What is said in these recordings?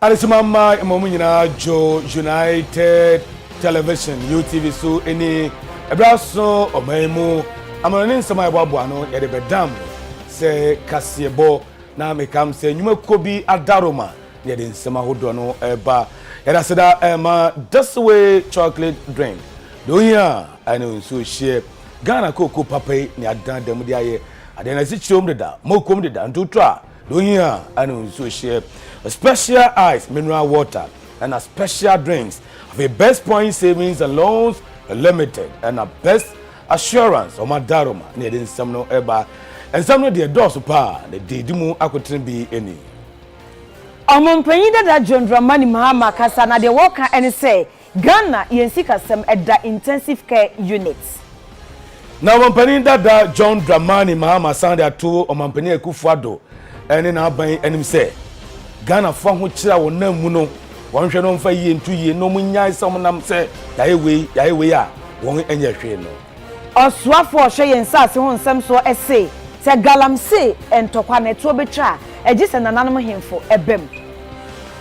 Alisimama Momina Joe United Television UTV so any Ebraso Omemu Amanin Sama Babuano Yede Bedam se Kasiebo na mekam se nyuma kobi adaroma Yede Nsema Hodono Eba Yeda Seda Emma this way chocolate drink Doya anu so share Ghana Coco Pape ni adan dem dia ye adena si chom deda mokom deda ntutra Doya anu so share a special ice mineral water and a special drinks of a best point savings and loans limited and a best assurance of madaroma near the Samno Eba and some of the doors pa the dimu akotrin be any. Omonpanyin da John Dramani Mahama kasa na de worker and say Ghana yensika sem edda intensive care units. Now omonpanyin da John Dramani Mahama sound there to omonpanyin Ekufuado and in aban and him say Ghana fa ho kira wona mu no won hwe no mfa yie ntu yie no munyai som nam se yae we a won enye hwe no Osafo hwe yensa se ho nsem so ese se galamse entokwa na eto betwa eji se nananom hemfo ebem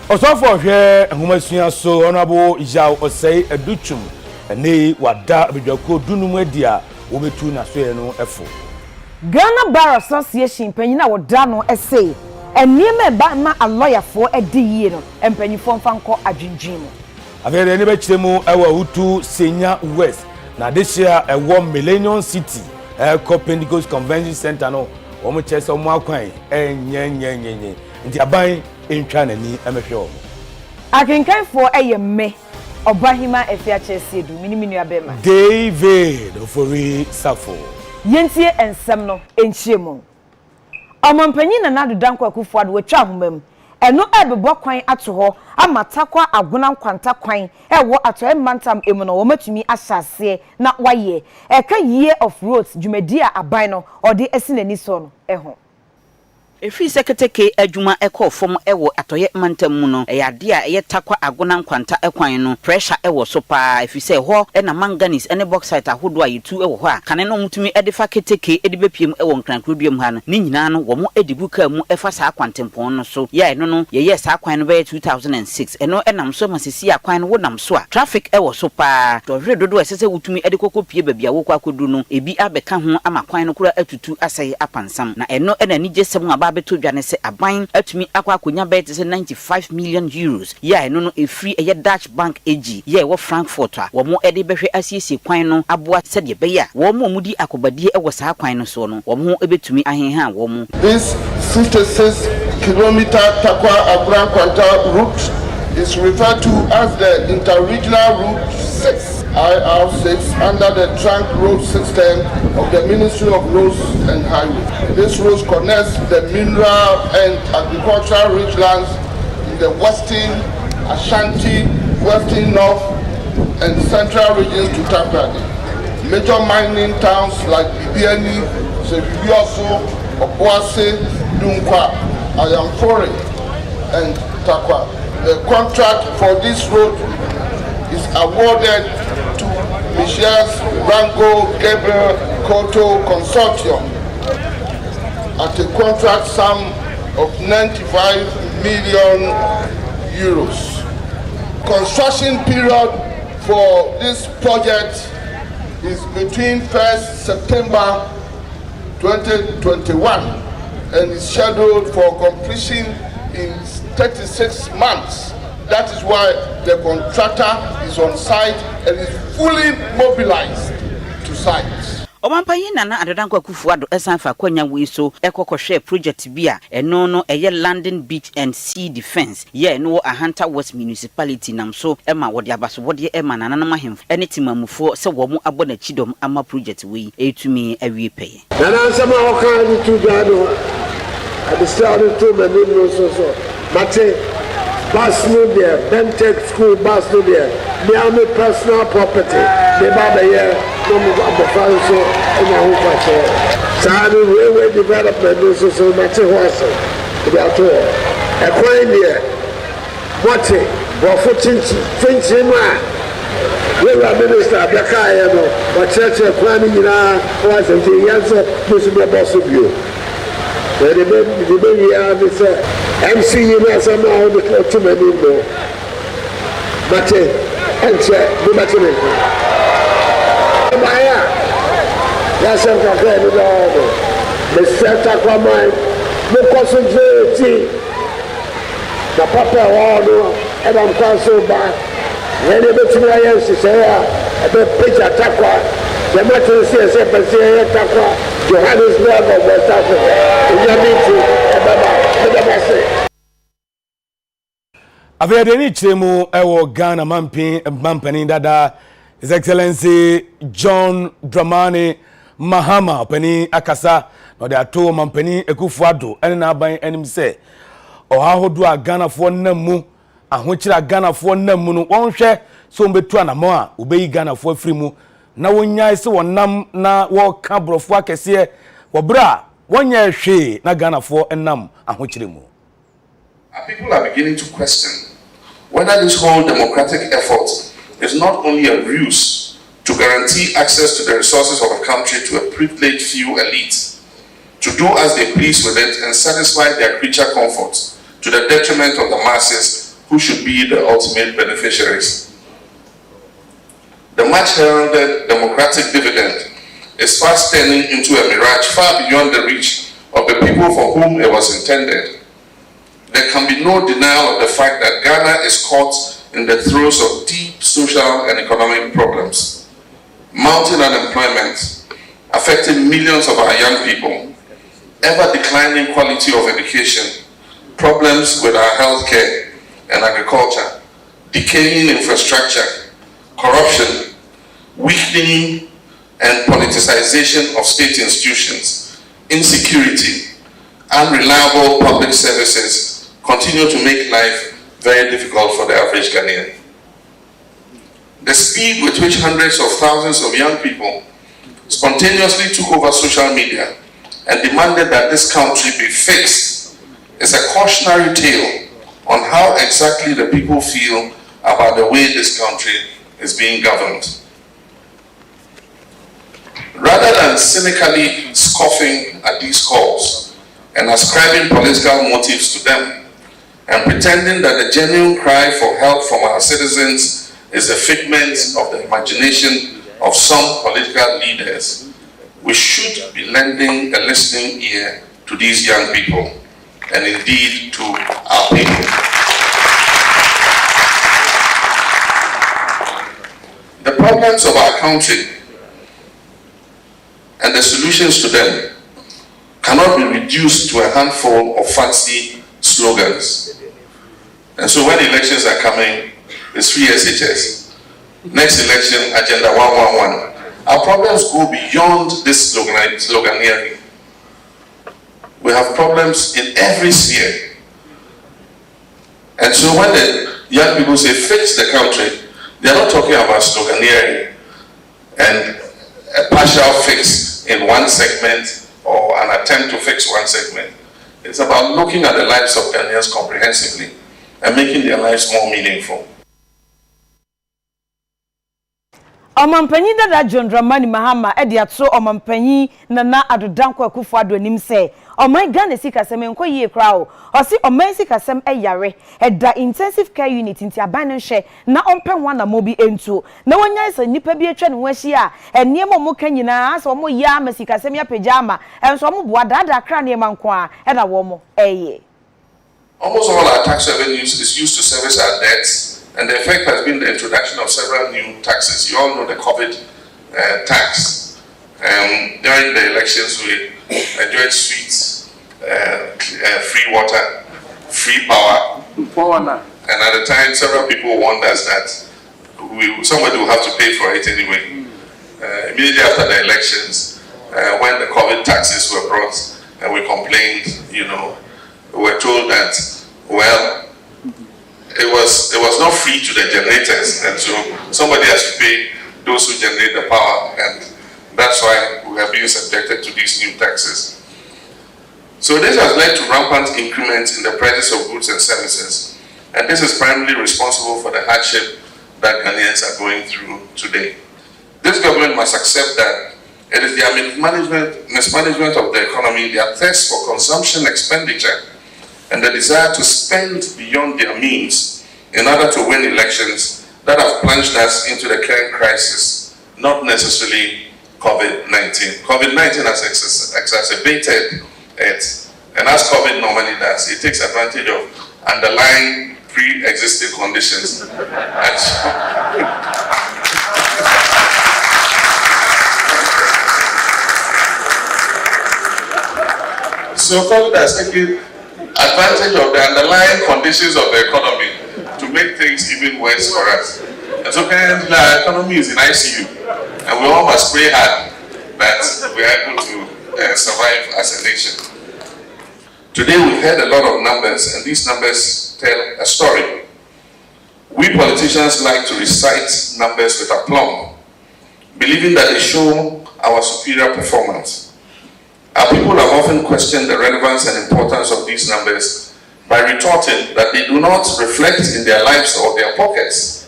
Osafo hwe enhomasua so honorable Ijao Osei Educhum ene wada bedwako dunum adia wo betu na so ye no efo Ghana Bar Association panyina woda no ese ennieme ba ma a lawyer for ediye no empanyifo mfanko adwindwin no avere ne be kiremu ewa hutu Senya West na this year ewo Millennium City Copenhagen Convention Center no omo chese omo akwan enyenyenyenye nti aban entwa nani emehwe omo akenkanfo eyemme Obahima Afia Asiedu miniminu abema David Ofori Safo yentie ensem no enchiemu Omampanyin na nadodanko Akufuado wetwa homam eno ebebo kwan ato ho amatakwa agona nkwanta kwan ewo ato emantam emu no womatumi asase na waye eka year of roads dwumadia aban no ode esinani so no eho Efi seketeke adwuma ekofom ewo atoye mantam mu no eyade a eyetakwa agona nkwanta ekwan no pressure ewo so pa efi se ho na manganese ene bauxite ahodo a yetu ewo ho a kane no mutumi edifa keteke edibepiem ewo nkrankroduam ha no ni nyina no wo mo edibuka mu efa sa akwantempon no so ya eno no ye sa akwan no be 2006 eno enam so masisi akwan no wonam so a traffic ewo so pa dohwe dodo esese wutumi edikokopie babia wo kwa kodu no ebi abeka ho amakwan no kura atutu asai apansam na eno ena ni jesem beto dwane se aban atumi akwa akonya bet se 95 million euros ya eno no efri eye Dutch bank AG ya wo Frankfurt a wo mo ede behwe asiesie kwan no aboa se de be ya wo mo mudi akobadie ewo sa kwan no so no wo mo ebetumi ahenha wo mo. This 56 kilometer Takwa Agran Kwanta route is referred to as the Interregional Route 6 IR6 under the trunk road system of the Ministry of Roads and Highways. This road connects the mineral and agricultural ridgelands in the Western, Ashanti, Western North and Central regions to Tampere. Major mining towns like Bibiani, Sebibioso, Obuasi, Dunkwa, Ayamfori and Takwa. The contract for this road is awarded to Michels Rango Gabriel Koto Consortium at a contract sum of 95 million euros. Construction period for this project is between 1st September 2021 and is scheduled for completion in 36 months. That is why the contractor is on site and is fully mobilized to site. Omampanyin na adodanko Akufuado esanfa kwanya we so ekokoshe project bia eno no eye landing beach and sea defense ye no Ahanta West municipality nam so ema wode abaso wode ema nananam ahemfo ene timamufo se wo mu abona chidom ama project we etumi awie peye nana sama hokan tu gado at the start of the no so mate bus no there Bentech school bus no there me am personal property the baba here no me abofan so ina ho kwache sabe we development so mate hoase the ato e kwan there what bofo chinchi ma we were minister abeka here no but church kwan ni nyina was the yanso musu be boss bio the baby here this MC yìí somehow the too many more. But and check, do much of it. That's a good order. The center command, the concentrate. The papa order, and I'm cancelled back. When you go to my house, you say, a bit picture takwa. The matter says, a takwa, Johannesburg of West Africa. You need to, Afia de ni chemu ewo Ghana mampani dada His Excellency John Dramani Mahama pani akasa no de ato mampani Ekufuado ene na aban enim se ohahodo a Ghana fo namu ahokyira Ghana fo namu no wonhwe so mbetu anamo a obeyi Ghana fo afiri na wonyae se wonam na wo ka brofo akese wo bra wonya hwe na Ghana fo enam ahokyire mu. People are beginning to question whether this whole democratic effort is not only a ruse to guarantee access to the resources of a country to a privileged few elites, to do as they please with it and satisfy their creature comforts to the detriment of the masses who should be the ultimate beneficiaries. The much heralded democratic dividend is fast turning into a mirage far beyond the reach of the people for whom it was intended. There can be no denial of the fact that Ghana is caught in the throes of deep social and economic problems. Mounting unemployment, affecting millions of our young people, ever declining quality of education, problems with our healthcare and agriculture, decaying infrastructure, corruption, weakening and politicization of state institutions, insecurity, unreliable public services, continue to make life very difficult for the average Ghanaian. The speed with which hundreds of thousands of young people spontaneously took over social media and demanded that this country be fixed is a cautionary tale on how exactly the people feel about the way this country is being governed. Rather than cynically scoffing at these calls and ascribing political motives to them, and pretending that the genuine cry for help from our citizens is a figment of the imagination of some political leaders, we should be lending a listening ear to these young people, and indeed to our people. The problems of our country and the solutions to them cannot be reduced to a handful of fancy slogans. And so when elections are coming, it's free SHS. Next election, Agenda 111. Our problems go beyond this sloganeering. We have problems in every sphere. And so when the young people say fix the country, they're not talking about sloganeering and a partial fix in one segment or an attempt to fix one segment. It's about looking at the lives of Ghanaians comprehensively and making their lives more meaningful. Omampanyi dada John Dramani Mahama edi atso omampanyi nana adodanko Akufo-Addo anim se oman Ghana sikasem enko yie kra o osi oman sikasem eyare eda intensive care unit nti aban no hye na ompen wana mobi entu na wonya isa nipa bi atwa ne ho ahia eniem mo ka nyina asa omo ya ma sikasem ya pejama enso omo boa dada kra ne manko a na wo mo eye. Almost all our tax revenues is used to service our debts. And the effect has been the introduction of several new taxes. You all know the COVID tax. During the elections, we enjoyed sweets, free water, free power. And at the time, several people warned us that somebody will have to pay for it anyway. Immediately after the elections, when the COVID taxes were brought and we complained, we were told that, well, it was not free to the generators, and so somebody has to pay those who generate the power, and that's why we have been subjected to these new taxes. So this has led to rampant increments in the prices of goods and services, and this is primarily responsible for the hardship that Ghanaians are going through today. This government must accept that it is their mismanagement of the economy, their thirst for consumption expenditure, and the desire to spend beyond their means in order to win elections that have plunged us into the current crisis, not necessarily COVID-19. COVID-19 has exacerbated it, and as COVID normally does, it takes advantage of underlying pre-existing conditions. So COVID has taken advantage of the underlying conditions of the economy to make things even worse for us. And so currently our economy is in ICU, and we all must pray hard that we are able to survive as a nation. Today we've heard a lot of numbers, and these numbers tell a story. We politicians like to recite numbers with aplomb, believing that they show our superior performance. Our people have often questioned the relevance and importance of these numbers by retorting that they do not reflect in their lives or their pockets.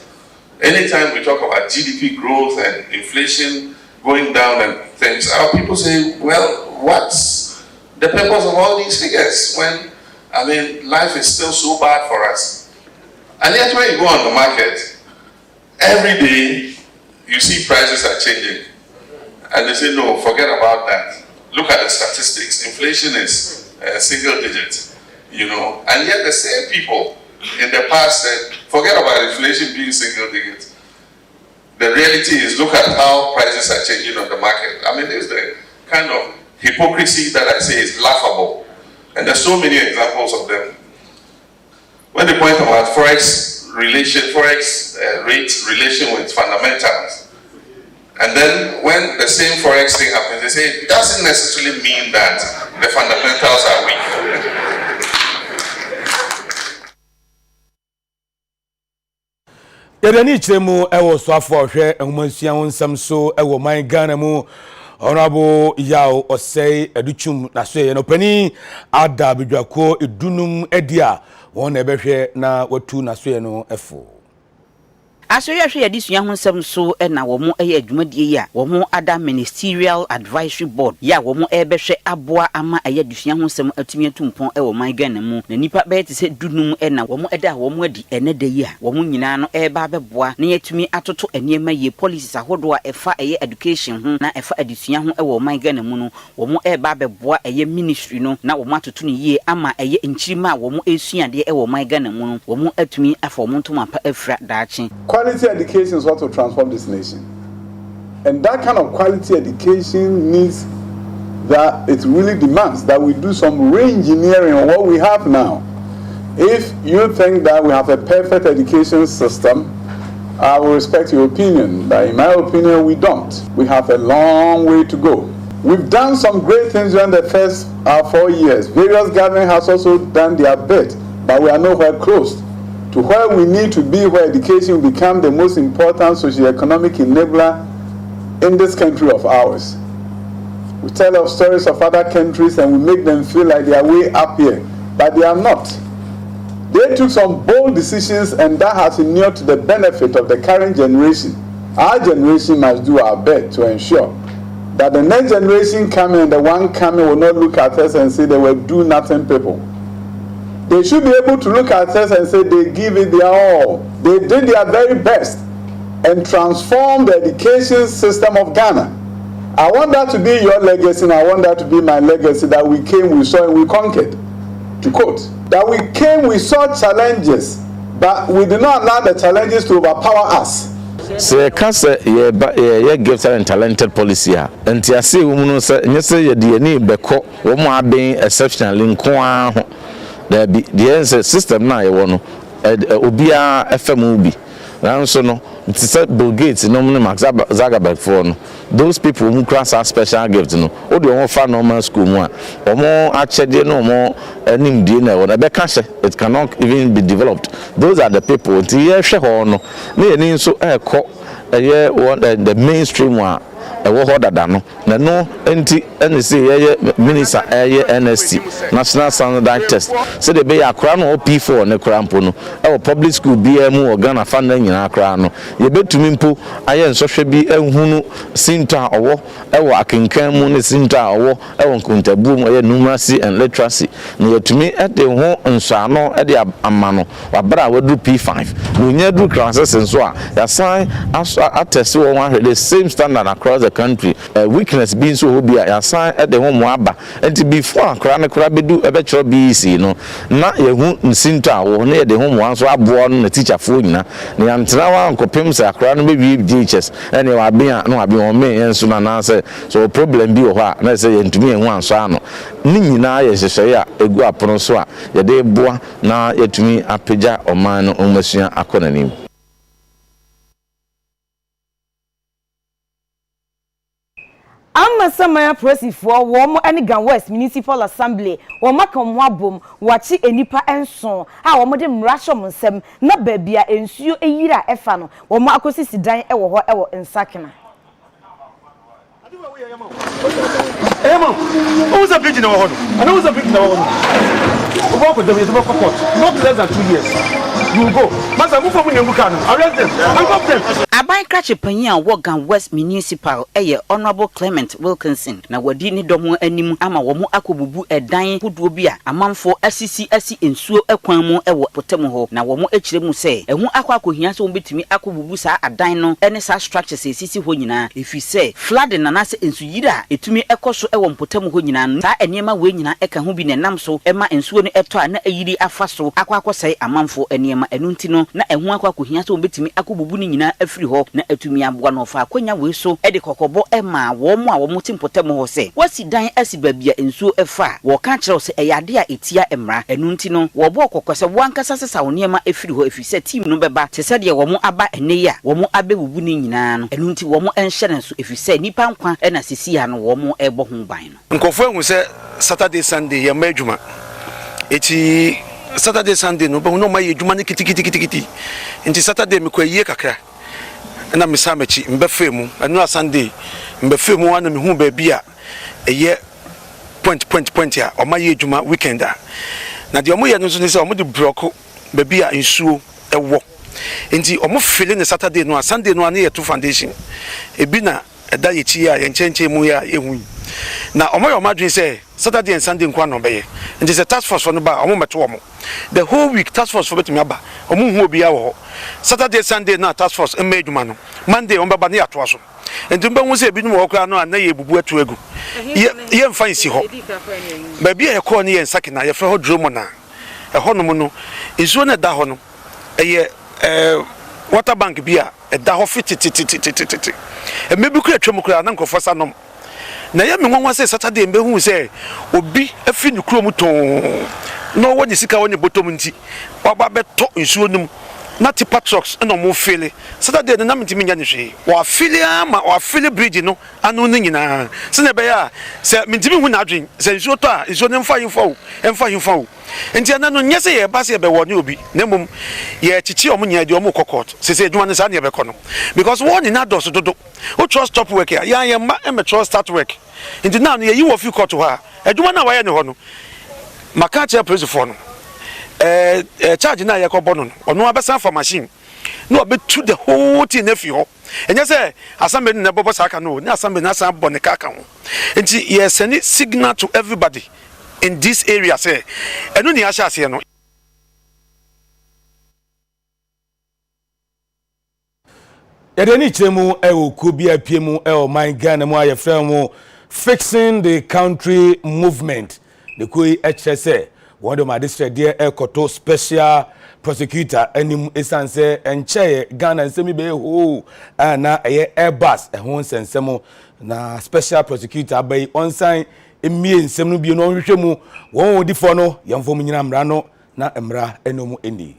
Anytime we talk about GDP growth and inflation going down and things, our people say, well, what's the purpose of all these figures when, life is still so bad for us? And yet when you go on the market, every day you see prices are changing. And they say, no, forget about that. Look at the statistics. Inflation is single digit, And yet the same people in the past said, forget about inflation being single digit. The reality is, look at how prices are changing on the market. There's the kind of hypocrisy that I say is laughable. And there's so many examples of them. When they point about forex rate relation with fundamentals, and then when the same forex thing happens, they say it doesn't necessarily mean that the fundamentals are weak. Yedani chemu ewo Osafo hwe enhumansia wonsam so ewo man Ghana mu Honorable Yao Osei Educhum na so ye no pani ada bedwako edunum edia won na ebehwe na watu na so ye no efo. Asiedu ya disua honsem so na wo mo adwumadie ya wo mo ada ministerial advisory board ya wo mo ebehwe aboa ama disua honsem atumi atumpon wo man Ghana mu na nipa be te se dunum na wo mo eda wo mo adi enede ya wo mo nyina no eba beboa na yatumi atoto eniema ye policies ahodo a efa education ho na efa adisua ho wo man Ghana mu no wo mo eba beboa ministry no na wo mo atoto ne ye ama nchirima wo mo esuade wo man Ghana mu no wo mo atumi afa wo mo ntomapa afra daachi. Quality education is what will transform this nation. And that kind of quality education means that it really demands that we do some re-engineering on what we have now. If you think that we have a perfect education system, I will respect your opinion. But in my opinion, we don't. We have a long way to go. We've done some great things during the first 4 years. Various governments have also done their bit, but we are nowhere close to where we need to be, where education will become the most important socio-economic enabler in this country of ours. We tell of stories of other countries and we make them feel like they are way up here, but they are not. They took some bold decisions and that has inured to the benefit of the current generation. Our generation must do our best to ensure that the next generation coming and the one coming will not look at us and say they were do-nothing people. They should be able to look at us and say they give it their all. They did their very best and transformed the education system of Ghana. I want that to be your legacy and I want that to be my legacy, that we came, we saw, and we conquered. To quote, that we came, we saw challenges, but we did not allow the challenges to overpower us. So cancer ye gifted and talented policy and I see women say yes ye DNA beko wo mo aben exceptionally nko ho there be the system na ye wono obia FM bi so no it is Bill Gates no Mark Zuckerberg for no those people who cross our special gifts no o de won fa normal school mu a omo achede no mo anim die na won be ka it cannot even be developed. Those are the people ti ye hwe ho no na ye ni so ekọ the mainstream one ɛwɔ hɔ dada no na no enti ɛne sɛ yɛyɛ minister ɛyɛ NST national standard test sɛ de bɛyɛ akora no P4 ne kora mpo no ɛwɔ public school bi mu wɔ Ghana fa na nyina akora no yɛbɛtumi mpo ayɛ nsɔhwɛ bi ehunu sinto a ɔwɔ ɛwɔ akenkan mu ne sinto a ɔwɔ ɛwɔ nkontabuo mu ɛyɛ numeracy and literacy na yɛtumi ɛde ho nsɔano ɛde ama no wabra a wadu P5 na onya du classes nso a yɛsan attest wɔn ahwɛ the same standard across the country weakness bi nso hɔ bi a yɛsan ɛde ho mo aba enti before akora ne kora bedu ɛbɛkyerɛ BEC no na yɛhu nsinto a wɔ na yɛde ho mo nso aboɔ no na teacherfoɔ nyina na yɛntena wa nkɔpem sɛ akora no bɛwie DHS ɛne wabea na wabea wɔn me nso na na sɛ so problem bi wɔ hɔ a na sɛ yɛntumi yɛn ho ansɔ ano ne nyinaa yɛ hyehyɛe a egu apono so a yɛde boa na yɛtumi apagya ɔman no ɔmasua akɔ n'anim. Amma Samaya Presifoɔ wɔn ɛne Gan West Municipal Assembly wɔn maka wɔn abom wɔakye enipa nson a wɔn de mmarahyɛ wɔn nsam na baabi a nsuo eyira ɛfa no wɔn akɔsisi dan ɛwɔ hɔ ɛwɔ Nsakena. Emo, who's a bridge in our home? And who's a bridge in our home? Walk with them, it's about not less than 2 years. You will go. Master, move from Yamukan. Arrest them. Uncuff them. Aban Krache Panya Wogan West Municipal, Honorable Clement Wilkinson. Na wadi ni domo animu ama wamu akububu edan hudwobia amanfo SCC ensuo ekwan mu ewo potemu ho na wamu echire mu se ehu akwakohia so betumi akububu sa adan no ene sa structures esisi ho nyina efi se flooding na nase ensuyira etumi ekoso ewo potemu ho nyina sa enema we nyina eka ho bi ne nam so ema ensuo no eto a na eyiri afa so akwakosai amanfo enema enunti no na ehu akwakohia so betumi akububu ni nyina afiri ho na etumi aboa no fa akonya we so e de kokobo ema wo mu a wo mutimpotem ho se wasi dan asibabia ensuo efa wo ka kire se eyade a etia emra enunti no wo bo kokose wankasa sesa wo niema efiri ho efise team no beba se se de wo mu aba ene ya wo mu abebubu ni nyina no enunti wo mu enhye ne so efise nipa nkwa na sisi ya no wo mu ebo ho ban no nkofo ehu se Saturday Sunday ya madwuma eti Saturday Sunday no bo no ma yedwuma ne kitikiti nti Saturday me kwaye kakra na misamachi mbefemu anu Sunday mbefemu wana me hu ba bia eye point ya o ma yedwuma weekend a na de o mo ye no so ne se o mo de block ba bia nsuo ewo nti o mo fele ne Saturday no Sunday no na ye to foundation ebi na eda ye chi ya ye nchenche mu ya ehu na o mo yo madwin se Saturday and Sunday nkwa no be ye nti se task force no ba o mo meto o mo the whole week task force for betumi aba o mo hu obi ya wo Saturday Sunday na task force emedwuma no Monday on baba na yato aso enti mba hu se ebi no wo kra no na ye bubu atu egu ye mfa nsi ho ba bia ye call ne ye Nsakena ye fa ho dromo na ho no no izuo na da ho no eye water bank bia da ho fititititititi emebi kra twem kra na nkofo sanom na ye me nwanwa se Saturday mbe hu se obi afi ne kuro mu ton no woni sika woni bottom nti waba beto nsuo num na tipa trucks no mo fele Saturday na mintimi nya ne hwe wa fele ama wa fele bridge no anu ne nyina se na be ya se mintimi hu na adwen se nsuo to a nsuo ne mfa yimfa enti ana no nyese ye ba se ye be woni obi na mum ye chichi omo nya de omo kokot se edwuma ne sa ne be kono because woni na dos dodo o trust stop work ya ye ma e me trust start work enti na no ye yi wo fi court ho a edwuma na wa ye ne ho no maka che police for no charge na ye ko bono ono abesa for machine no obetu the whole thing na fi ho enye se assembly na bobo saka no na assembly na san bo ne kaka ho enti ye send signal to everybody in this area say enu ni asha ase no yadeni chemu okubi apiemu my Ghana mu ayefra mu fixing the country movement the koi HSA one of my district there ekoto special prosecutor enim esanse enche Ghana nsemi be ho na airbus ehon sensemo na special prosecutor by on sign emie nsem no bi no hwehwe mu won odi fo no yemfo mu nyina mra no na emra enomu eni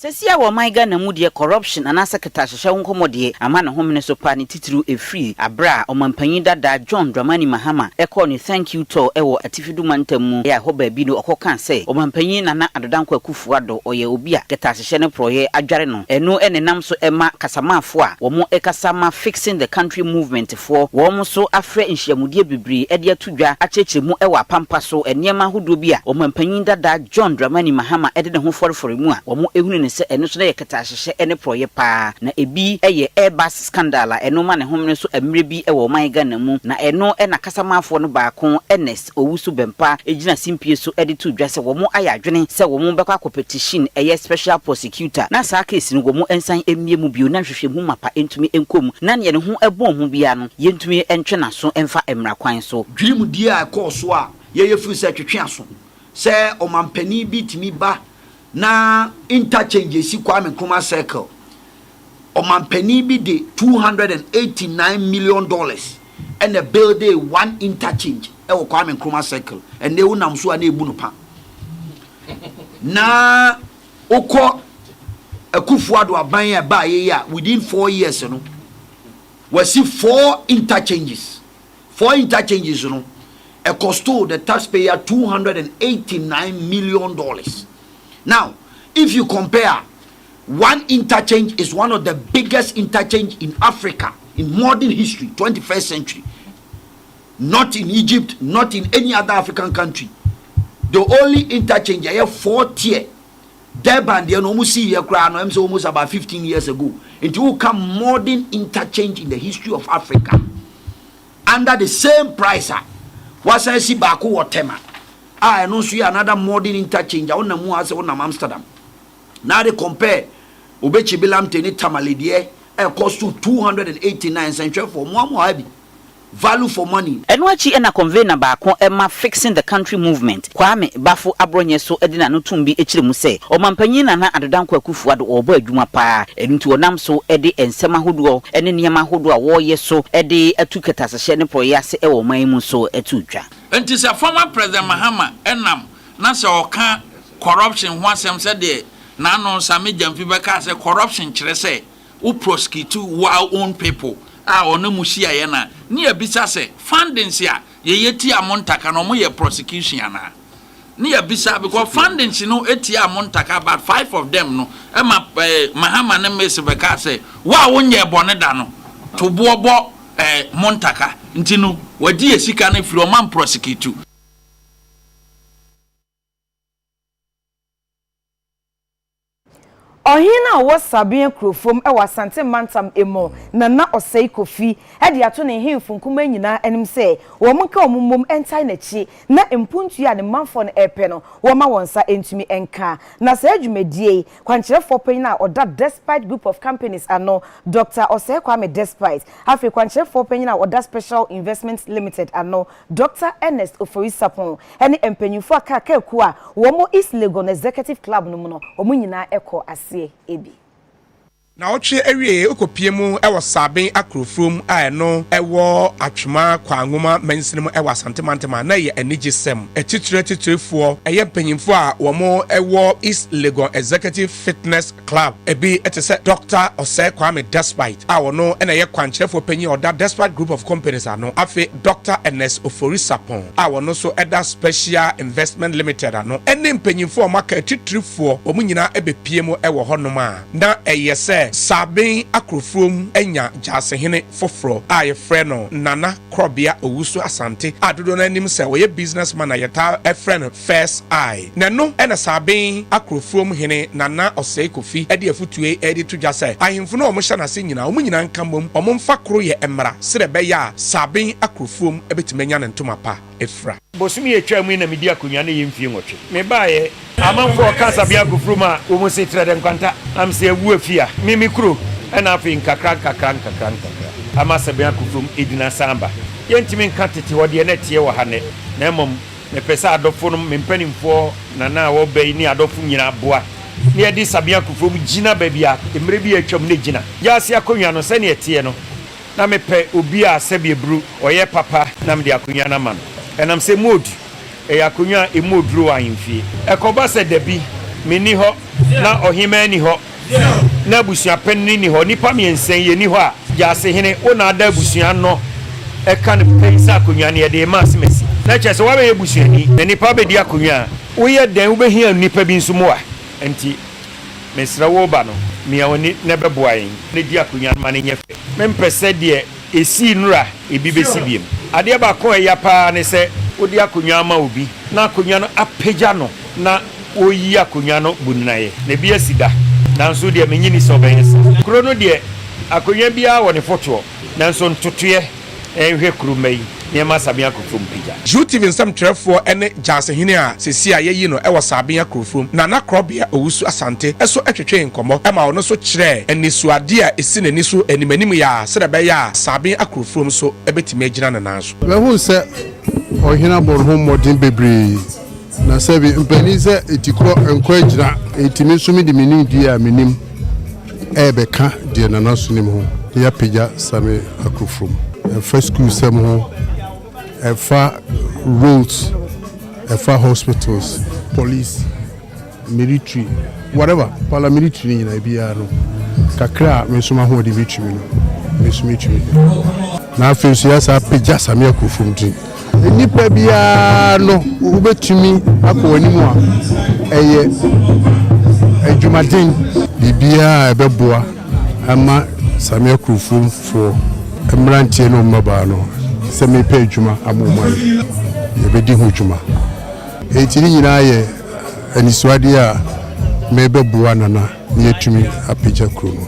Sesia wo man Ghana mu de corruption ana secretary hye nkomode ama ne homene so pa ne titiru efree abra omampanyin dada John Dramani Mahama call ni thank you to ewo atifidu mantamu ya ho ba bi no okokan say omampanyin nana adodanko akufuado oye obi a ketase hye ne proye adware no eno enenam so ema kasamafo a wo mo ekasama fixing the country movement for wo mo so afre nhyiamudie bibiri ede atudwa achechemu ewa pampa so eniema hodo bi a omampanyin dada John Dramani Mahama ede ne ho forefore mu a wo mo ehunu ne se eno so na yeketase ene proye pa na ebi eye Airbus scandal a eno ma ne homne so emre bi ewo man Ghana mu na eno ena kasamafo no baako Ernest Owusu Bempa ejina simpie so ede to dwa se wo mo ayadwene se wo mo bekwa competition eye special prosecutor na sa case no wo mo ensan emie mu bio na hwehwemu mapa entumi enkom na ne ho ebon ho bia no yentumi entwe na so emfa emra kwan so dwimu die a course a ye fu se twetwe aso se omampani bi timi ba na interchange si Kwame Nkrumah circle omampani bi de $289 million and a build one interchange e wo Kwame Nkrumah circle and they unam so na ebu no pa na okọ akufuado aban ya ba ye ya within 4 years no we see 4 interchanges no it cost the taxpayer $289 million. Now if you compare, one interchange is one of the biggest interchange in Africa in modern history, 21st century. Not in Egypt, not in any other African country. The only interchange I have 4-tier. Durban, they almost see here almost about 15 years ago. It will come modern interchange in the history of Africa. Under the same price, was I see Baku or Tema. I know see another modern interchange. I want to move as on Amsterdam. Now they compare Obechi Bilam Teni Tamalidie cost to 289 century for Mwamu value for money. Enwachi ena convener baako ema fixing the country movement. Kwame Bafo Abronye so edina no tumbi echire mu se omampanyin na adodanko akufuado obo adwuma pa enti onam so ede ensema hodo ene niam hodo a wo ye so ede atuketase hye ne proyase e wo man mu so atudwa. Enti se former president Mahama enam na se oka corruption ho asem se de na no same jamfi beka se corruption kire se u prosecute our own people. Ono mushia ye na ni ebisa se fundings ya ye yeti amontaka no mo ye prosecution ana ni ebisa because fundings no eti amontaka about 5 of them no ema Mahama na mesi beka se wa wonye bone da no to bobo montaka ntinu wadi esika na firi o man prosecute. Ohina wo sabien krofom e wasante mantam emo na osei kofi e de ato ne hemfu nkuma nyina enim se wo monka omumom entai na chi na empuntu ya ne manfo no epe no wo ma wonsa entumi enka na se adwumadie kwankyerefo pan na oda Despite group of companies ano Dr. Osei Kwame Despite Afia kwankyerefo pan na oda Special Investments Limited ano Dr. Ernest Ofori Sapon ene empanyufo aka ku a wo mo East Legon Executive Club no mu no wo nyina eko ebi na oche ewie okopiemu ewo saben akrofrom a eno ewo atwema kwangoma mensinemu ewo asantemantema na ye enigisem etitrefuo eye panyimfo a womo ewo East Legon Executive Fitness Club ebi etese Dr. Osei Kwame Despite a wono ena ye kwankyerefo panyi oda Despite group of companies ano afi Dr. Ernest Ofori Sapon a wono so eda Special Investment Limited ano ene panyimfo maka etitrefuo omunyina ebepiemu ewo honoma na eyese Sabin akrofrom enya jasehene foforo a ye freno Nana Krobia Owusu Asante adodo na nim se we businessman na yeta e freno First Eye na no ena Sabin akrofrom hene Nana Osei Kofi ede afutue ede to jase ahemfo na omo na se nyina omo nyina nkamom omo mfa kro ye emra sire be ya Sabin akrofrom ebetimenya ne ntoma pa efra bosumi etwa mu na media kunya na yemfie nwotwe me baaye amanfo kasa bia gofrum a omo se trade nkwanta am se awu afia mimi kro ena afi nkakran ama se bia gofrum edina samba yentimi nka tete hode na tie wo hane na emom me pesa adofo no mempanimfo na wo bai ni adofo nyina boa ni edi sabia gofrum gina babia emre bi atwam ne gina ya se akonwa no se ne etie no na mepe obi a sebie bru oye papa na mde akonwa na man enam se mode e akonwa e modro ahemfie e koba se dabi meni ho na ohima ni ho na busua penni ni ho nipa miensen ye ni ho a jase hene wona ada busua no e kan pensa akonwa ne de ma semesi na chese wa be busua ni na nipa be di akonwa wo ye den wo be hia nipa bi nso mo a enti mesra wo ba no mia woni ne beboa yin ne di akonwa ma ne nyefe mempese de esi nura ebi besi biem ade ba ko ya pa ne se wo di akonwa ma obi na akonwa no apagya no na oyi akonwa no bunnaye ne bi asida nanso de menyini so bense kro no de akonwa bia wo ne foto nanso ntotoye ehwe kurumai niema sabia kofom pija UTV nsam trefo ene jase hene a sesi a yeyi no e wo sabia kofom na krobia owusu asante eso etwetwe nkomo e ma ono so kire enisuade a esi naniso animanim ya sere ya sabia akrofom so ebetime agina na nanso we hu se ohina borho modin bebre na sebi mpani se etikro enko agina etimi so mi de menim di a menim ebeka de na nanso nim ho ya pija same akrofom first school sem ho roads, hospitals, police, military, whatever. Paramilitary in Ibia no. Kakra me suma ho de military no. Me military. Na afenso ya sa peja samia kofumti. Nipa bia no ubetumi akowanimu a eye adwumaden bibia ebeboa ama samia kofum for emrantie no maba no. Se me pe adwuma amomai ye bedi ho adwuma etiri nyina ye anisuade a me beboa nana ne yetumi apagya kro no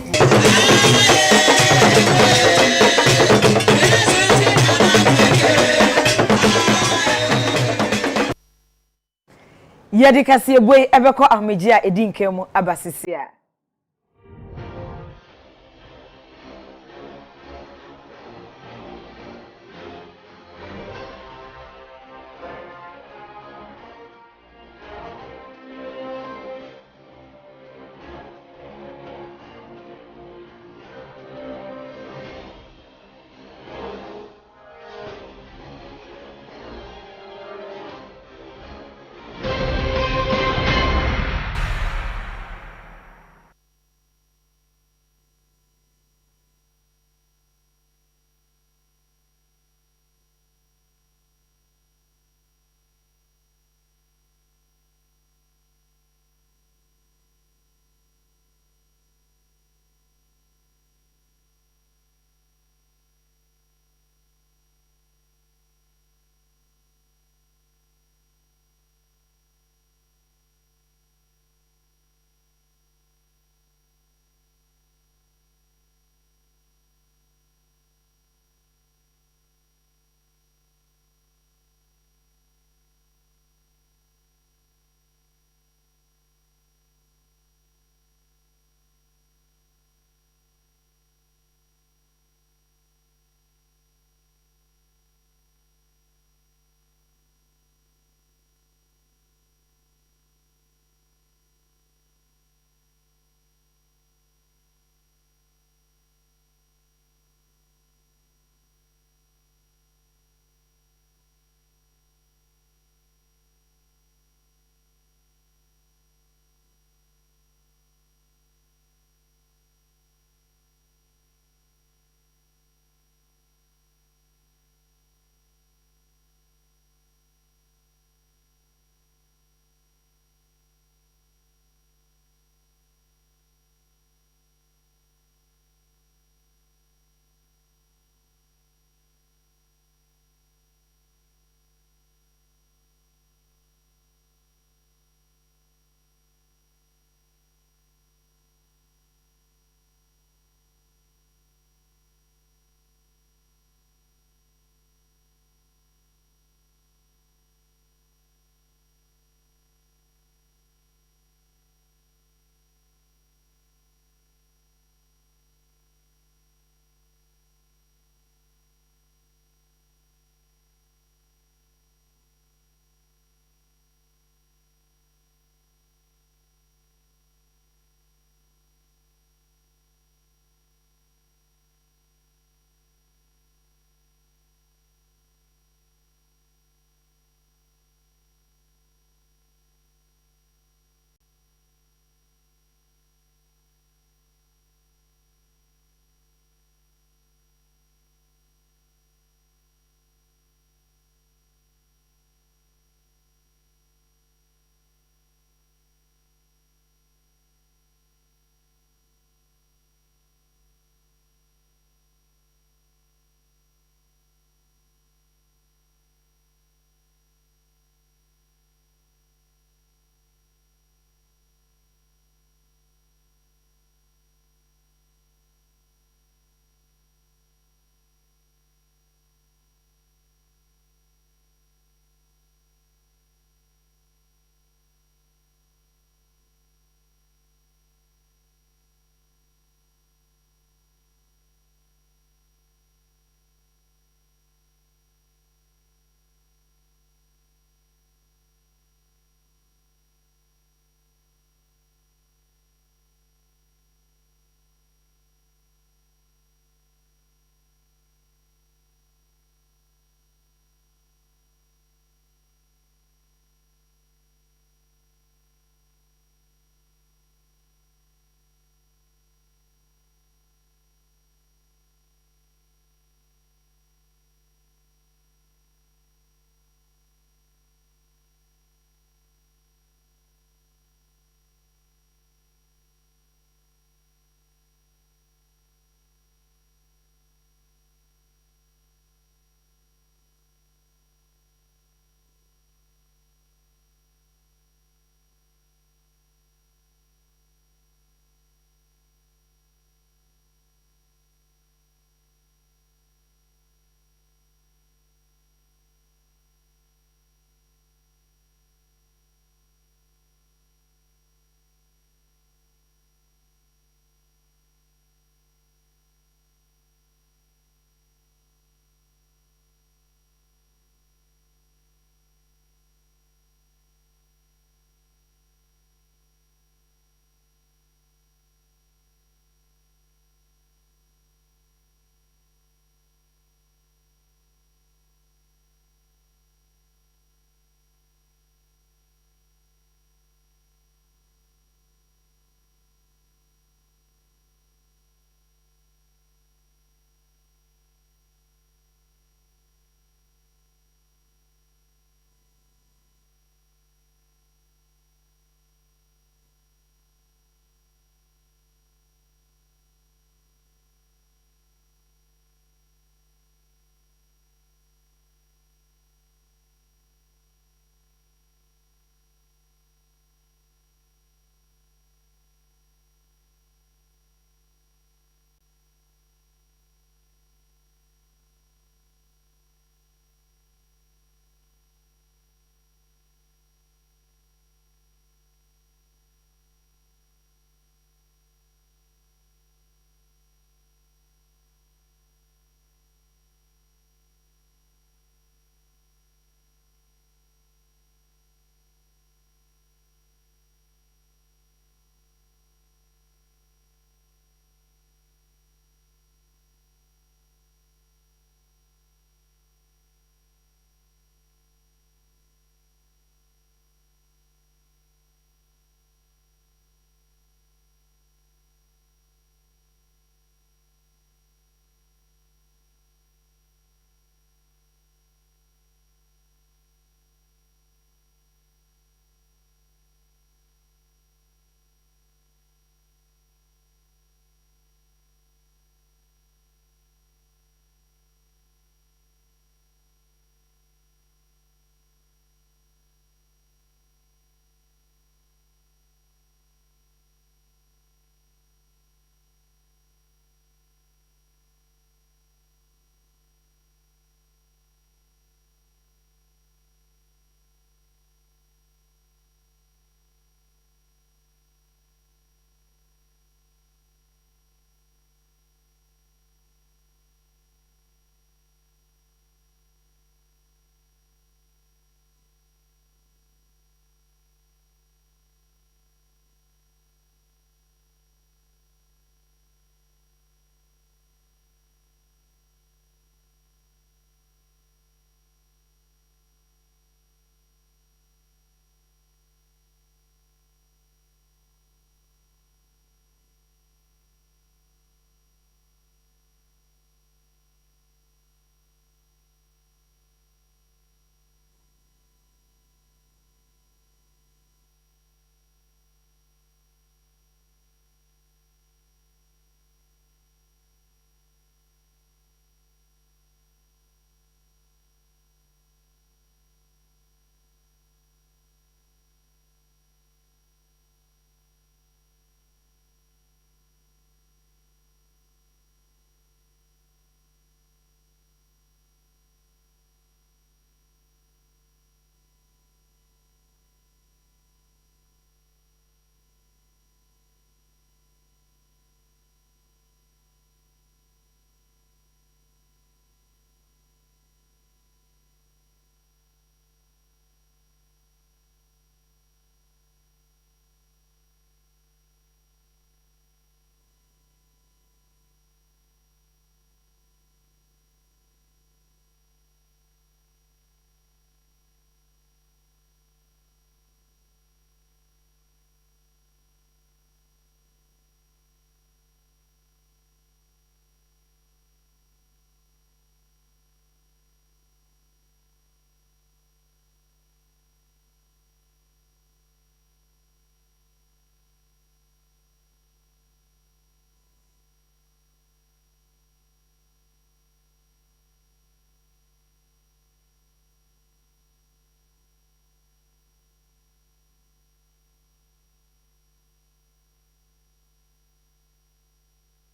yedikasi eboi ebeko ahmeji a edinkemu abasisia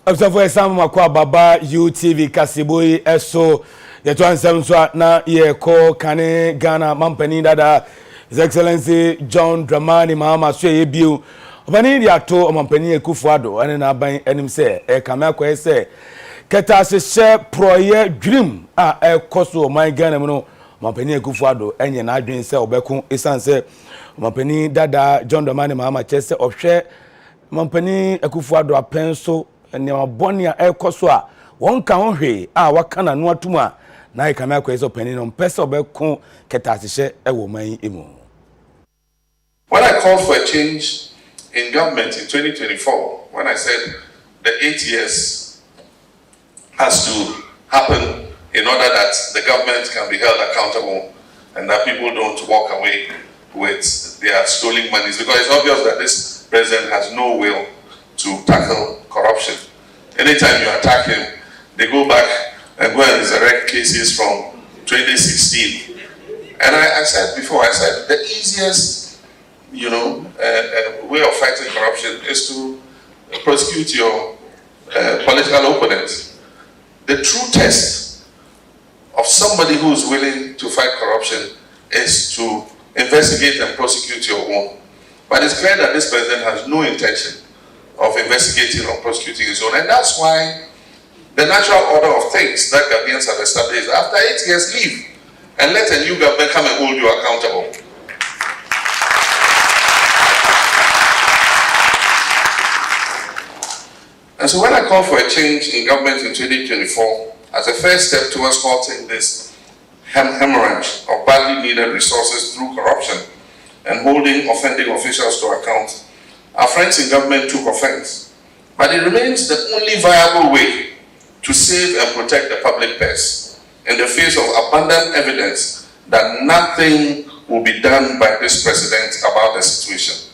Osafo esam makwa baba UTV Kasiboi eso yeto ansem so na ye ko kane Ghana mampani dada His Excellency John Dramani Mahama so ye biu obani dia to mampani Ekufuado ane na ban enim se e kama ko se keta se proye dream a ekoso man Ghana mu no mampani Ekufuado enye na adwen se obekun esanse mampani dada John Dramani Mahama chese ohwe mampani Ekufuado apenso ne mabonia ekoso a won ka ho hwe a waka na no atuma na e kama akweso pani no mpese obekun ketasehye ewo man emu. When I called for a change in government in 2024, when I said the 8 years has to happen in order that the government can be held accountable and that people don't walk away with their stolen monies, because it's obvious that this president has no will to tackle corruption. Anytime you attack him, they go back and go and resurrect cases from 2016. And I said before, I said the easiest, way of fighting corruption is to prosecute your political opponents. The true test of somebody who is willing to fight corruption is to investigate and prosecute your own. But it's clear that this president has no intention of investigating or prosecuting his own. And that's why the natural order of things that Ghanaians have established is after 8 years, leave and let a new government come and hold you accountable. And so when I called for a change in government in 2024, as a first step towards halting this hemorrhage of badly needed resources through corruption and holding offending officials to account, our friends in government took offense. But it remains the only viable way to save and protect the public purse in the face of abundant evidence that nothing will be done by this president about the situation.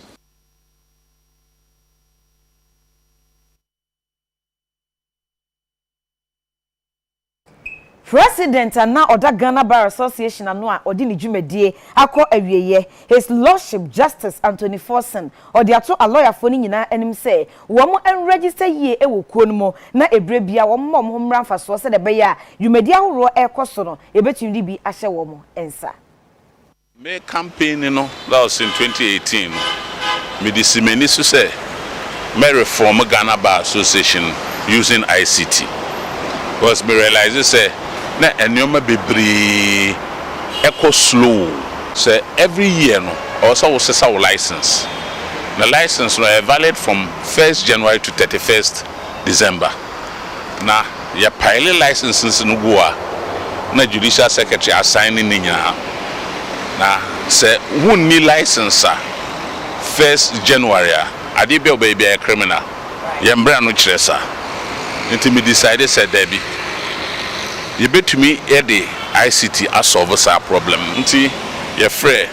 President and now Oda Ghana Bar Association and no Odini Jumedie Ako Awieye, His Lordship Justice Anthony Forson, or the ato a lawyer for Nina and him say, Womo and register ye e wo kuono na ebrebia wo mom homran fa so se de be ya Jumedia ho e koso e betumi bi ahye wo mo ensa. Me campaign no that was in 2018. Me disimeni so say me reform Ghana Bar Association using ICT. Because me realize say na enyoma bebre eco slow say every year no also will say our license. The license no valid from 1st January to 31st December. Na ya pile licenses no go na judicial secretary assigning ninya na say who need license 1st January ade be obaby a criminal yembra no kiresa nti me decided said Debbie you bet to me the ICT as solve our problem nti ye frɛ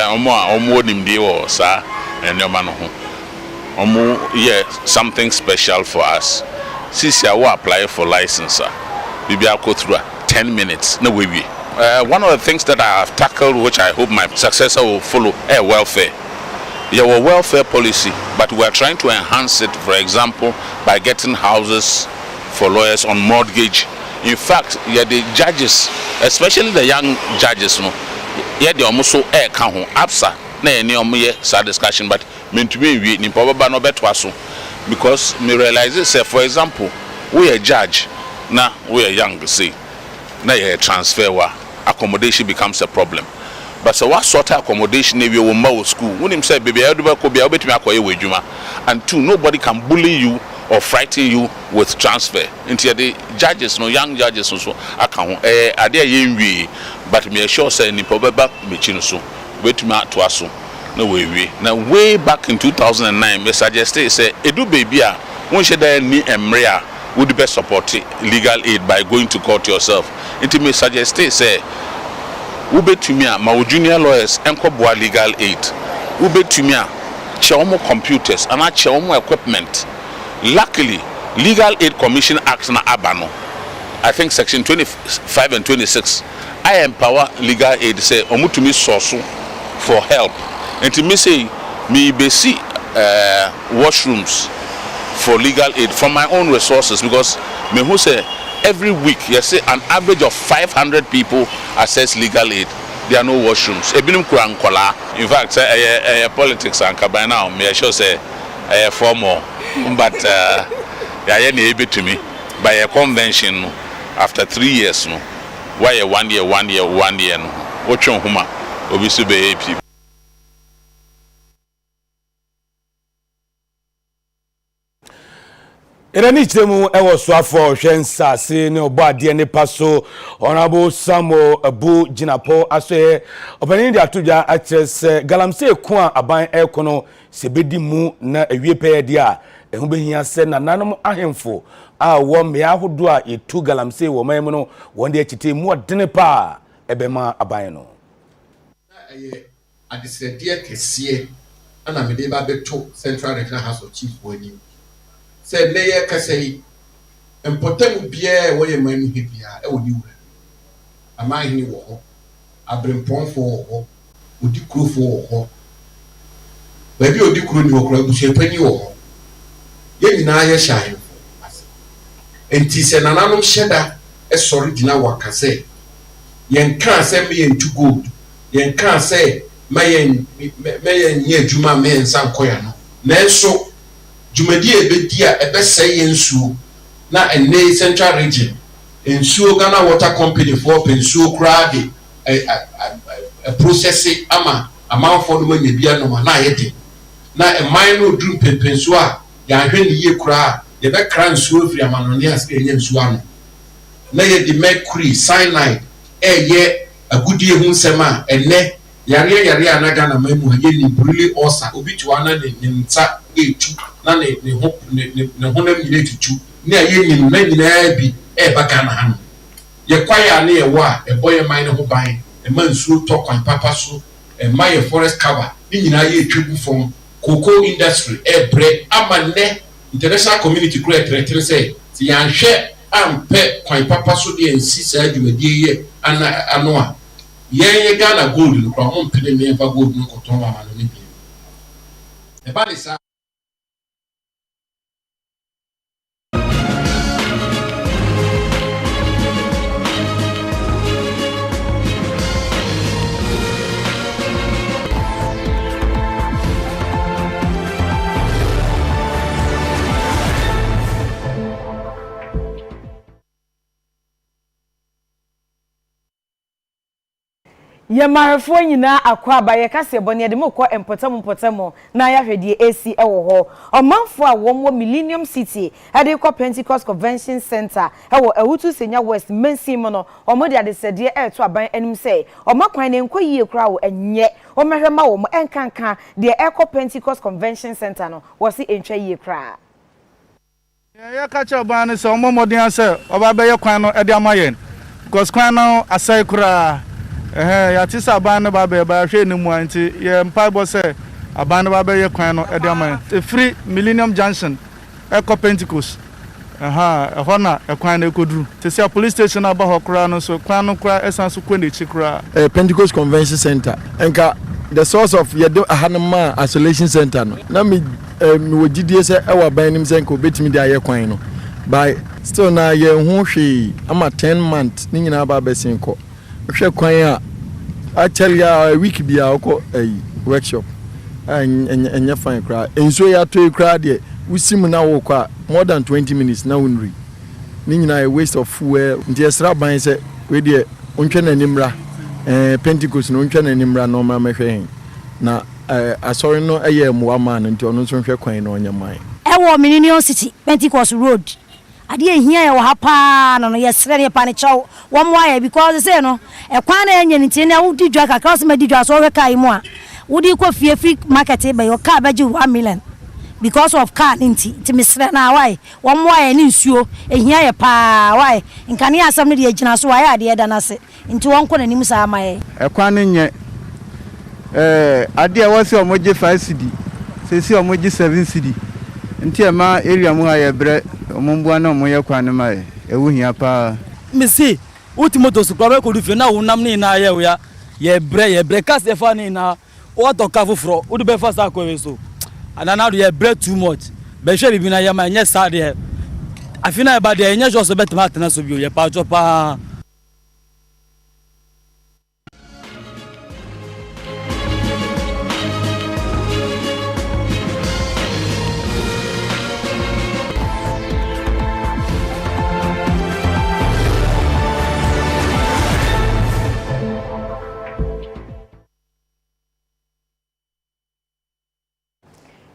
omo nimdi wo sa enyoma no ho omo something special for us since you apply for license we be go through 10 minutes no we one of the things that I have tackled which I hope my successor will follow welfare. Our welfare policy, but we are trying to enhance it, for example, by getting houses for lawyers on mortgage. In fact, the judges, especially the young judges, they almost so count absa na any sad discussion, but meant to be we probably no better so because me realize say for example, we a judge, now we are young, say, now a transfer accommodation becomes a problem. But so what sort of accommodation if you will school? When him say baby, and two, nobody can bully you or frighten you with transfer. Into the judges, no young judges also account are there ye but me sure say ni probably me so wait me to us no way. Now way back in 2009, me suggested say edu baby when she there ni emrea would best support legal aid by going to court yourself. Into me suggested say ube tumia ma junior lawyers enko boa legal aid ube tumia cheomo computers and cheomo equipment. Luckily Legal Aid Commission Act na abano I think section 25 and 26 I empower legal aid say omutumi source for help and to me say me be see washrooms for legal aid from my own resources because me who say every week you say an average of 500 people access legal aid. There are no washrooms. Ebinum kurankola. In fact, politics and by now me sure say for more, but they are able to me by a convention after 3 years no. Why 1 year no. What you huma obisu be people. Irani chemu ewo Osafo hwensa se ne obo ade ne paso honorable Samo Abu Jinapo aso obani de atodwa akese galamse eku aban ekono sebedi mu na awie pɛ de a ehu behia se na nanom ahemfo a wo me ahodo a etu galamse wo man no won de akite mu odene pa ebema aban no na adisrede kese ana me de ba beto Central Regional House of Chiefs woni se leye kasei important bia wo ye manu hebia e woni wura aman ni wo ho abrempon wo ho odi krofo wo ho ba bi odi kro ni wo kro busu pani wo ho ye nyina ye hyan enti se nananom hyeda e sori dina wakase yen kan se me yen to gold yen kan se me yen ye adwuma me nsan koya no nanso Jumadi ebedia ebesay ensuo na ene Central Region ensuo Ghana Water Company for pensuo kra de process ama amanfo no manya bia no na yede na eman no drum pensuo a ya hwe ne ye kra ye be kra nsuo firi amanone ase enye nsuo ano na ye de mercury cyanide ye agudie hu nsema ene yare anaga na mamu ye ni bruli osa obi tuana ne nta etu na ne honam nyine tutu ne aye nyim na nyina bi baka na han ye kwaya na ye wo a boye man ne ho ban man nsuo to kwan papa so my forest cover ni nyina ye twegu from cocoa industry bre amane international community create retre say ti yan hwe ampe kwan papa so de ensi sa adwumadie ye ano a ye Ghana gold no kwa ho mpede me fa gold no koton wa no ne bi e ba le sa ye marefo nyina akwa abaye kase bone de mokọ empotamo na ya hwede AC ewo ho omanfo a wo Millennium City ade kọ Pentecost Convention Center ewo Ewutu Senya West Mensim no omode ade sede eto aban anim se omakwan ne nkọ yie kra wo enye omehwema wo enkanka de ekọ Pentecost Convention Center no wo si entwa yie kra ya kacha ban se omomodin ase oba be ye kwan no ede amayen because kwan no asai kra ya tisa aban ba be ba hwe ni mu anti ye mpa bo se aban ba be ye kwan no e de man free Millennium Junction Eco Pentecost hona e kwan na kodru te se police station aba ho kra no so kwan no kra esan so kwani chi kra Pentecost Convention Center enka the source of ye do ahanama isolation center no na me wogidie se e wa ban nim se enka obetimi de aye kwan no by still na ye hu hwe ama 10 months ni nyina ba be senko hwe kwan a actually a week bia okọ workshop enya fine cry enso ya to cry de usim na wo kwa more than 20 minutes na wonri ni nyina a waste of fuel nti esra ban se we de ontwe na nimra Pentecost no ontwe na nimra no ma mehwe na asori no eye muwa man nti ono so hwe kwan na onya man ewo Millennium City Pentecost Road ade ehia ye wo ha pa no yesre ne pa ne chaw wo mo aye because say no e kwan na enye nti na wo di dwa ka cross ma di dwa so we kai mu a wo di ko fie free market be yo car ba ji 1 million because of car nti misre na why wo mo aye ni nsuo ehia ye pa why nka ne asam ne de agina so why ade da na se nti won ko na nim sa amaye e kwan ne nye ade wo se o mo je 5 cedi se si o mo je 7 cedi nti e ma area mu aye bre omumbu na omoye kwane mai ewu hia pa misi ultimoto su kwa ko du fe na wonam ni na ye bre ka se fa ni na o to ka foforo o du be fa sa ko we so anana do ye bre too much be hwe bibi na yama nya sa de afina e ba de nya jo so betema atena so bi o ye pa jo pa.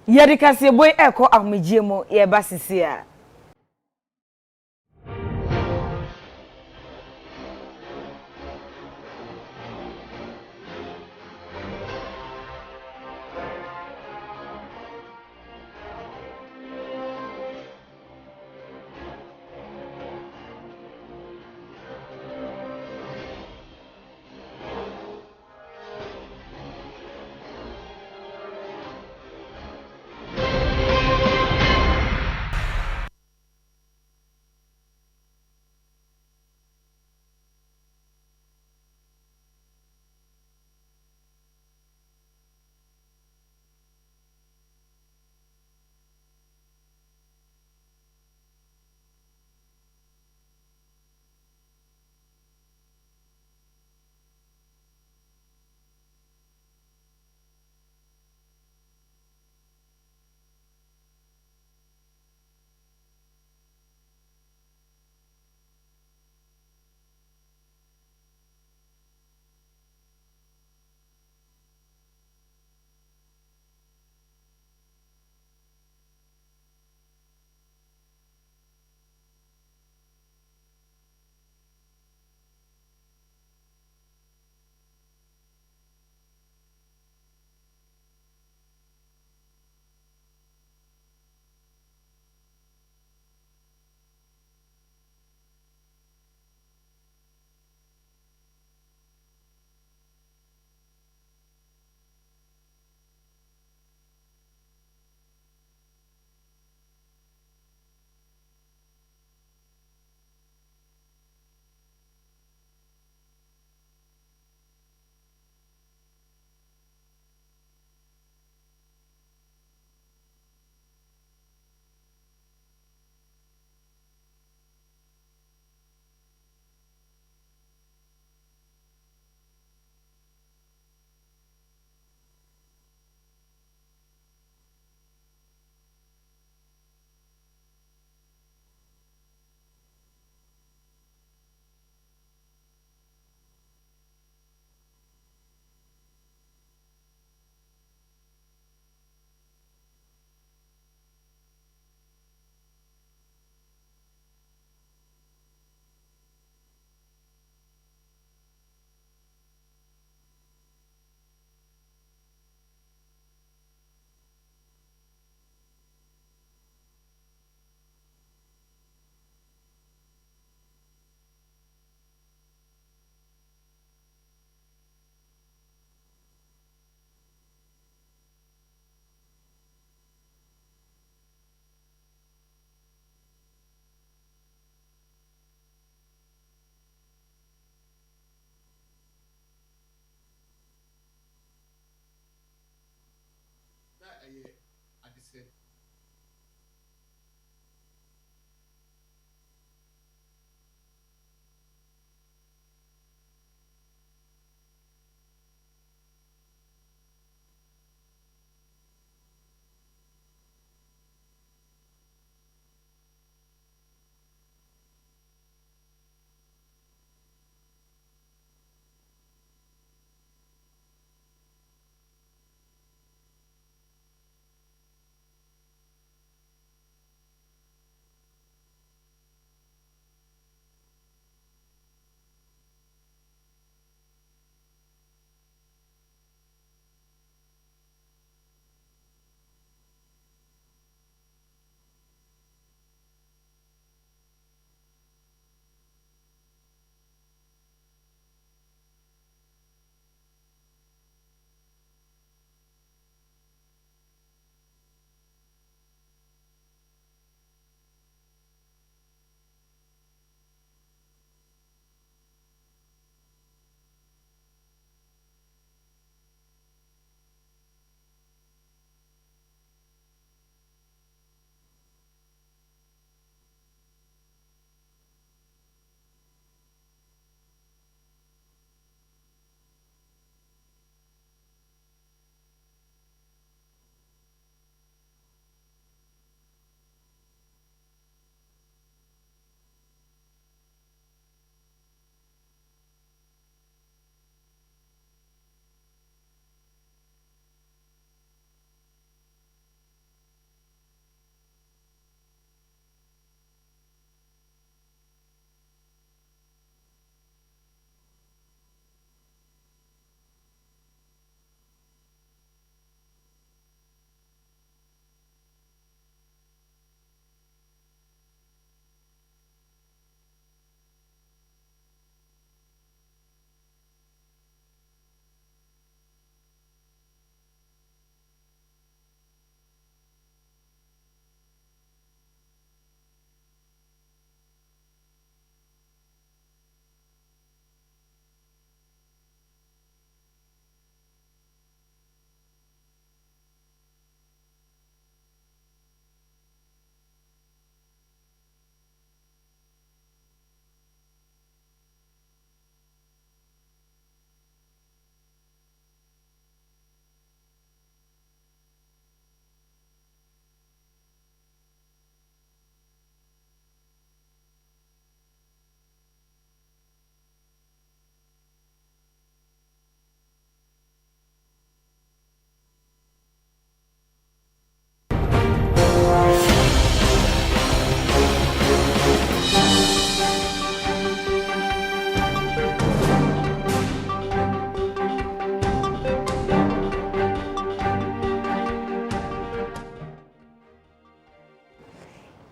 Yeri kase boy eko ahmejie mo ye basisi a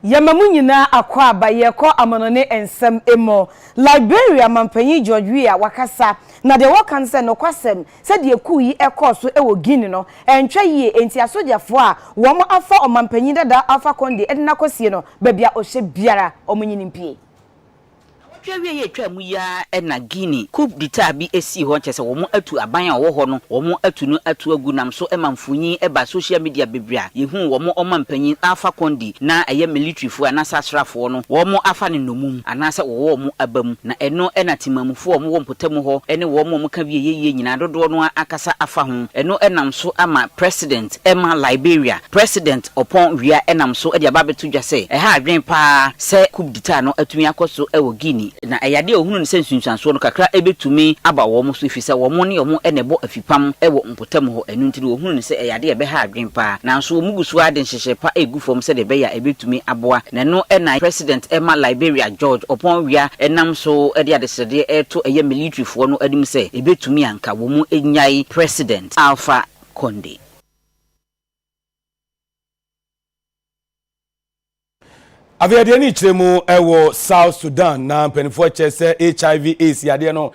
Yamamu nyina akwa abaye ko amanone ensem emo Liberia mampanyi George wakasa na de wakan se no kwasem se de kuyi ekoso ewo Guinea no entwa yie enti asojafo a wo mo afa omampanyi dada afa konde edina kosie no babia ohye biara omunyini mpie Twawe ye twa mu ya na Guinea coup d'etat bi esi ho nche se wo mo atu aban a wo ho no wo mo atu no atu agunam so emamfunyi eba social media bebria ye hu wo mo omampanyin afa kondi na eye military fu anasa asrafo no wo mo afa ne nomum anasa wo mo abam na eno na timamufo wo mo wo mpotamu ho ene wo mo ka wie ye nyina dodo no akasa afa ho eno enam so ama president ema Liberia president upon wia enam so e dia ba betu dwa se ha adwen pa se coup d'etat no atumi akoso e wo Guinea na ayade ohunu ne sensunsanso no kakra ebetumi aba wo mo so ifisa wo mo ne wo mo enebo afipam ewo mpotam ho enu ntiri ohunu ne se ayade ebe ha adwen pa na so wo mugusu ade nhyehyɛ pa egufom se de be ya ebetumi aboa na no na president Emma Liberia George upon wia enam so ede adesede eto eye military fo no adim se ebetumi anka wo mo enyai president Alpha Conde. Afia de ni chiremu ewo South Sudan na mpenifo chese HIV AIDS yade no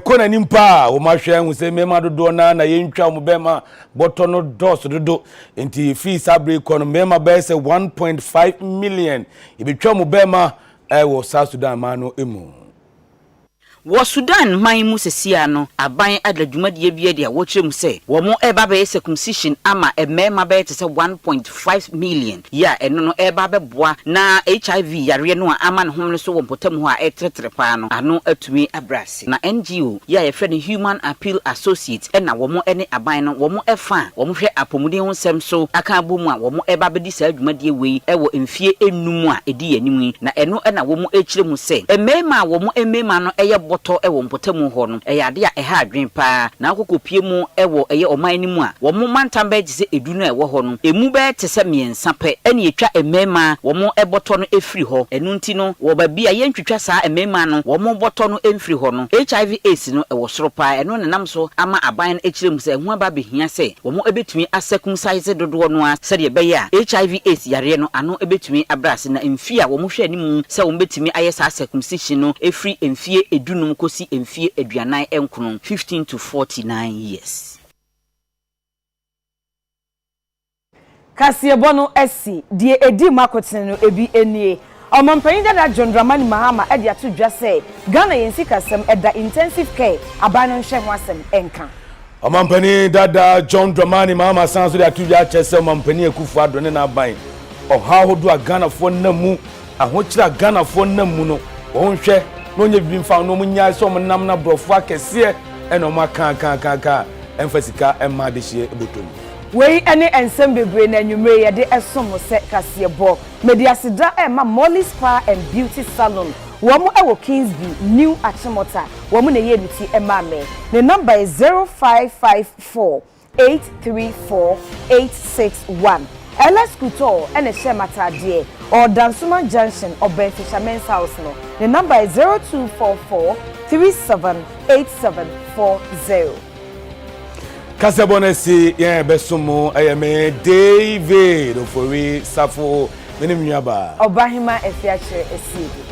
kona nimpa o mahwe hu se mema dodo na yentwa mo bema boto no dos dodo enti free sabre kono mema be se 1.5 million ibetwa mo bema ewo South Sudan ma no emu wo Sudan man mu sesia no aban adadwumadie bia dia wo kyerem se wo mo eba be circumcision ama emema be te se 1.5 million ya eno no eba be boa na HIV yare no ama ne hom no so wo mpotam ho a etretre pa no ano atumi abrase na NGO ya ye friend Human Appeal Associate na wo mo ene aban no wo mo efa wo mo hwe apomuden ho nsem so aka abomu a wo mo eba be di sa adwumadie wei ewo mfie enum a edi yanim na eno na wo mo ekyerem se emema wo mo emema no eye boto ewo mpotamu ho no eyade a eha adwen pa na akokopie mu ewo eye oman ni mu a wo mo mantam be gise edu no ewo ho no emu be tese miensa pe ene etwa emema wo mo eboto no efiri ho enu nti no wo ba bia ye ntwitwa saa emema no wo mo boto no emfiri ho no HIV AIDS no ewo soro pa eno nenam so ama aban no ekirem se hu aba behia se wo mo ebetumi asecumcise dodo no a se de be ya HIV AIDS yare no ano ebetumi abrase na emfie a wo mo hwe animu se wo betumi aye saa circumcision no efiri emfie edu no kosi emfie aduanan enkono 15 to 49 years. Kasiebono esi die edi makoten no ebi enie omampanyin dada John Dramani Mahama e dia to dwa say Ghana yensi kasem eda intensive care abano nhwe ho asem enka omampanyin dada John Dramani Mahama sanso dia to dwa chese omampanyin ekufu adone na aban oha hodo a Ghana fo namu ahokyira Ghana fo namu no wo nhwe no nye bimfa no munya so nam na brofo akese eno maka emfasika emma de hie ebotom wei ene ensem bebre na nwumre ye de esom se Kasiebo mediasida emma Molly Spa and Beauty Salon wo mo ewo Kingsby New Achimota wo mo na ye nuti emma me the number is 0554 834 861 LS Couture and Shemata die or Dansuma Junction or Ben Fisherman's House no. The number is 0244 378740. Kasiebo nesi ye besumo ayame David Ofori Osafo menim nyaba. Obahima Afia Asiedu.